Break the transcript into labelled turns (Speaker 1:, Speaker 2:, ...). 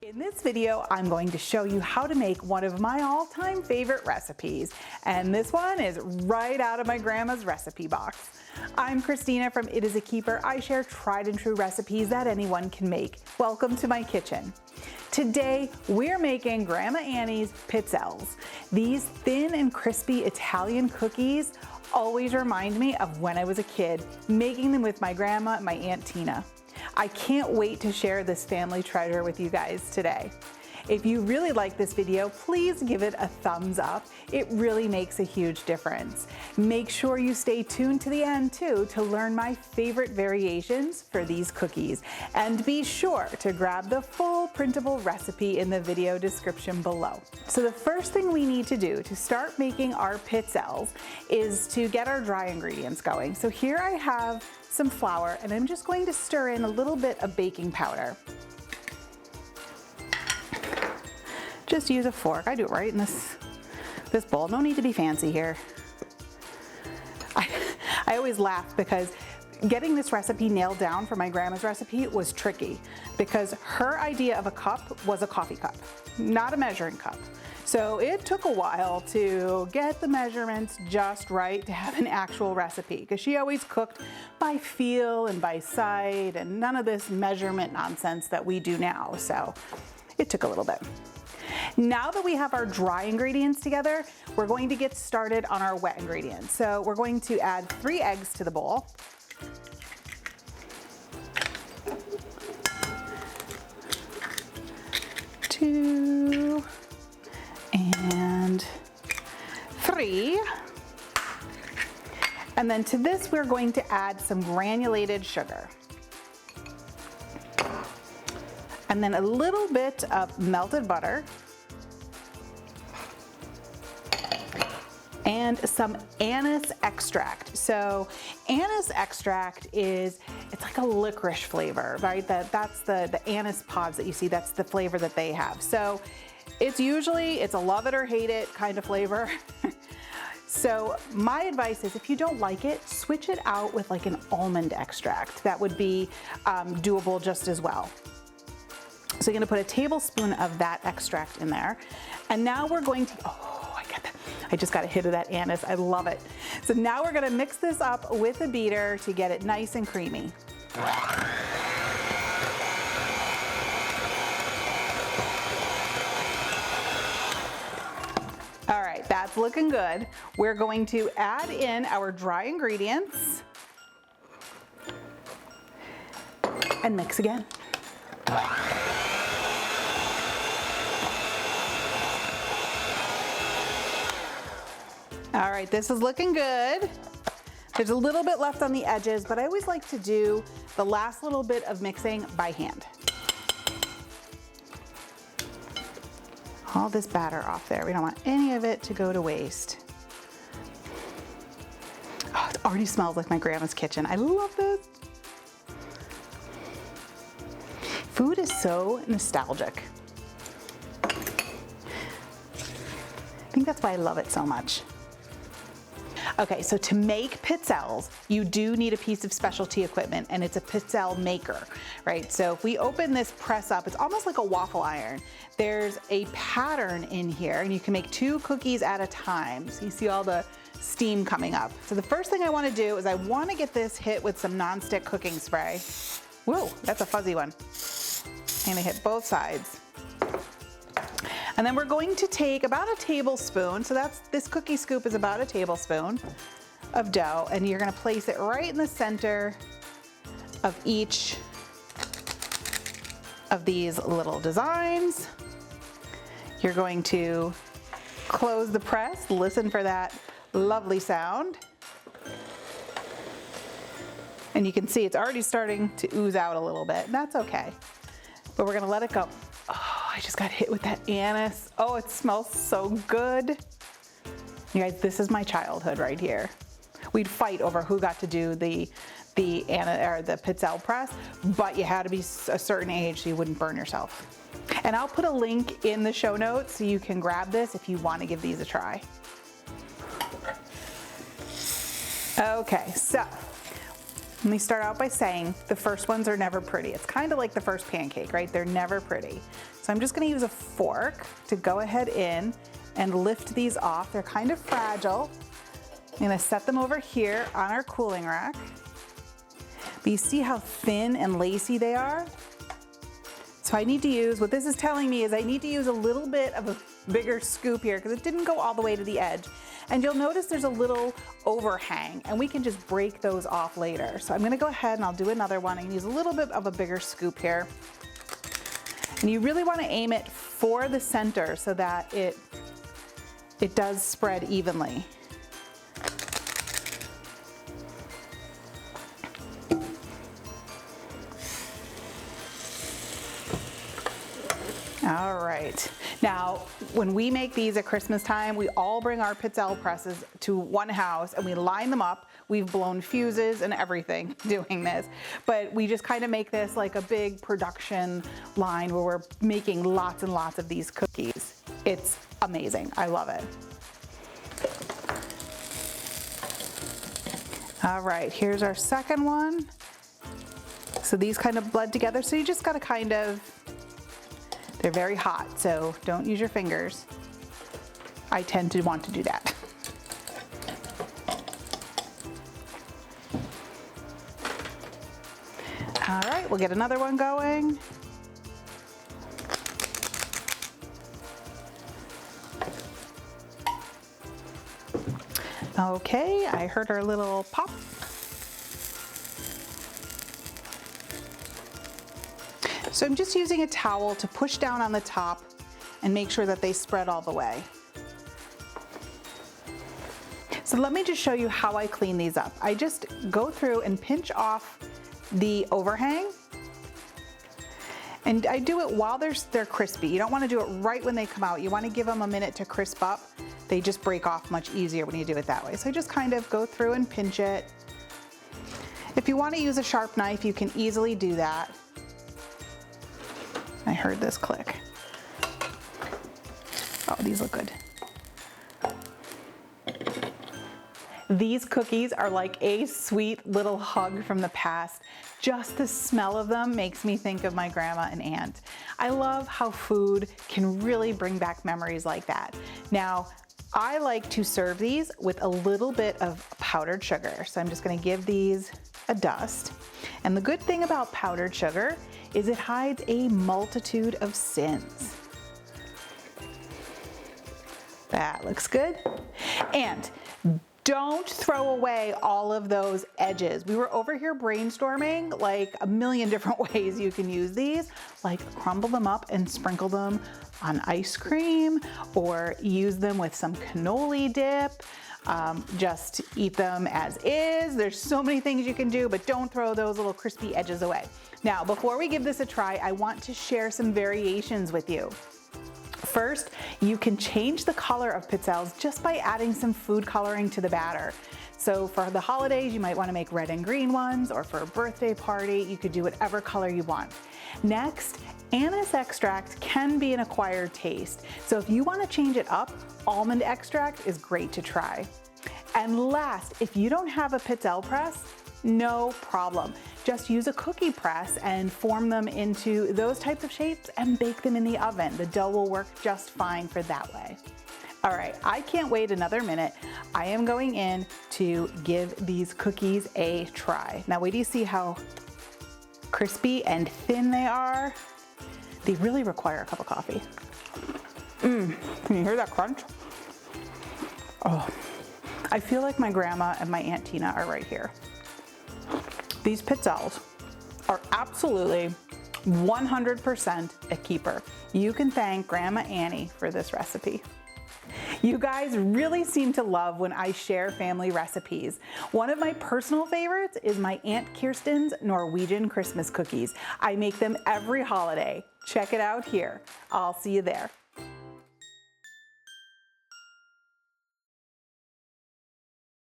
Speaker 1: In this video, I'm going to show you how to make one of my all-time favorite recipes, and this one is right out of my grandma's recipe box. I'm Christina from It Is a Keeper. I share tried and true recipes that anyone can make. Welcome to my kitchen. Today, we're making Grandma Annie's pizzelles. These thin and crispy Italian cookies always remind me of when I was a kid, making them with my grandma and my Aunt Tina. I can't wait to share this family treasure with you guys today. If you really like this video, please give it a thumbs up. It really makes a huge difference. Make sure you stay tuned to the end too to learn my favorite variations for these cookies. And be sure to grab the full printable recipe in the video description below. So the first thing we need to do to start making our pizzelles is to get our dry ingredients going. So here I have some flour, and I'm just going to stir in a little bit of baking powder. Just use a fork. I do it right in this bowl. No need to be fancy here. I always laugh because getting this recipe nailed down for my grandma's recipe was tricky because her idea of a cup was a coffee cup, not a measuring cup. So it took a while to get the measurements just right to have an actual recipe because she always cooked by feel and by sight and none of this measurement nonsense that we do now. So it took a little bit. Now that we have our dry ingredients together, we're going to get started on our wet ingredients. So we're going to add 3 eggs to the bowl. Two and 3. And then to this, we're going to add some granulated sugar. And then a little bit of melted butter. And some anise extract. So anise extract it's like a licorice flavor, right? That's the anise pods that you see, that's the flavor that they have. So it's a love it or hate it kind of flavor. So my advice is if you don't like it, switch it out with like an almond extract. That would be doable just as well. So you're gonna put a tablespoon of that extract in there. And now we're going to, I just got a hit of that anise, I love it. So now we're gonna mix this up with a beater to get it nice and creamy. All right, that's looking good. We're going to add in our dry ingredients and mix again. All right, this is looking good. There's a little bit left on the edges, but I always like to do the last little bit of mixing by hand. All this batter off there. We don't want any of it to go to waste. Oh, it already smells like my grandma's kitchen. I love this. Food is so nostalgic. I think that's why I love it so much. Okay, so to make pizzelles, you do need a piece of specialty equipment, and it's a pizzelle maker, right? So if we open this press up, it's almost like a waffle iron. There's a pattern in here, and you can make 2 cookies at a time. So you see all the steam coming up. So the first thing I wanna do is I wanna get this hit with some nonstick cooking spray. Whoa, that's a fuzzy one. I'm gonna hit both sides. And then we're going to take about a tablespoon, so this cookie scoop is about a tablespoon of dough, and you're gonna place it right in the center of each of these little designs. You're going to close the press, listen for that lovely sound. And you can see it's already starting to ooze out a little bit, and that's okay. But we're gonna let it go. Oh, I just got hit with that anise. Oh, it smells so good. You guys, this is my childhood right here. We'd fight over who got to do the pizzelle press, but you had to be a certain age so you wouldn't burn yourself. And I'll put a link in the show notes so you can grab this if you want to give these a try. Okay, so Let me start out by saying the first ones are never pretty. It's kind of like the first pancake, right? They're never pretty. So I'm just gonna use a fork to go ahead in and lift these off. They're kind of fragile. I'm gonna set them over here on our cooling rack. But you see how thin and lacy they are? So I need to use, what this is telling me is I need to use a little bit of a bigger scoop here because it didn't go all the way to the edge. And you'll notice there's a little overhang and we can just break those off later. So I'm gonna go ahead and I'll do another one and use a little bit of a bigger scoop here. And you really wanna aim it for the center so that it does spread evenly. All right, now when we make these at Christmas time, we all bring our Pizzelle presses to one house and we line them up. We've blown fuses and everything doing this, but we just kind of make this like a big production line where we're making lots and lots of these cookies. It's amazing, I love it. All right, here's our second one. So these kind of blend together, so you just gotta kind of, they're very hot, so don't use your fingers. I tend to want to do that. All right, we'll get another one going. Okay, I heard our little pop. So I'm just using a towel to push down on the top and make sure that they spread all the way. So let me just show you how I clean these up. I just go through and pinch off the overhang. And I do it while they're crispy. You don't want to do it right when they come out. You want to give them a minute to crisp up. They just break off much easier when you do it that way. So I just kind of go through and pinch it. If you want to use a sharp knife, you can easily do that. I heard this click. Oh, these look good. These cookies are like a sweet little hug from the past. Just the smell of them makes me think of my grandma and aunt. I love how food can really bring back memories like that. Now, I like to serve these with a little bit of powdered sugar. So I'm just gonna give these a dust. And the good thing about powdered sugar is it hides a multitude of sins. That looks good. And don't throw away all of those edges. We were over here brainstorming like a million different ways you can use these, like crumble them up and sprinkle them on ice cream or use them with some cannoli dip. Just eat them as is. There's so many things you can do, but don't throw those little crispy edges away. Now, before we give this a try, I want to share some variations with you. First, you can change the color of pizzelles just by adding some food coloring to the batter. So for the holidays, you might want to make red and green ones, or for a birthday party, you could do whatever color you want. Next, anise extract can be an acquired taste. So if you want to change it up, almond extract is great to try. And last, if you don't have a pizzelle press, no problem. Just use a cookie press and form them into those types of shapes and bake them in the oven. The dough will work just fine for that way. All right, I can't wait another minute. I am going in to give these cookies a try. Now wait till you see how crispy and thin they are. They really require a cup of coffee. Can you hear that crunch? Oh, I feel like my grandma and my Aunt Tina are right here. These pizzelles are absolutely 100% a keeper. You can thank Grandma Annie for this recipe. You guys really seem to love when I share family recipes. One of my personal favorites is my Aunt Kirsten's Norwegian Christmas cookies. I make them every holiday. Check it out here. I'll see you there.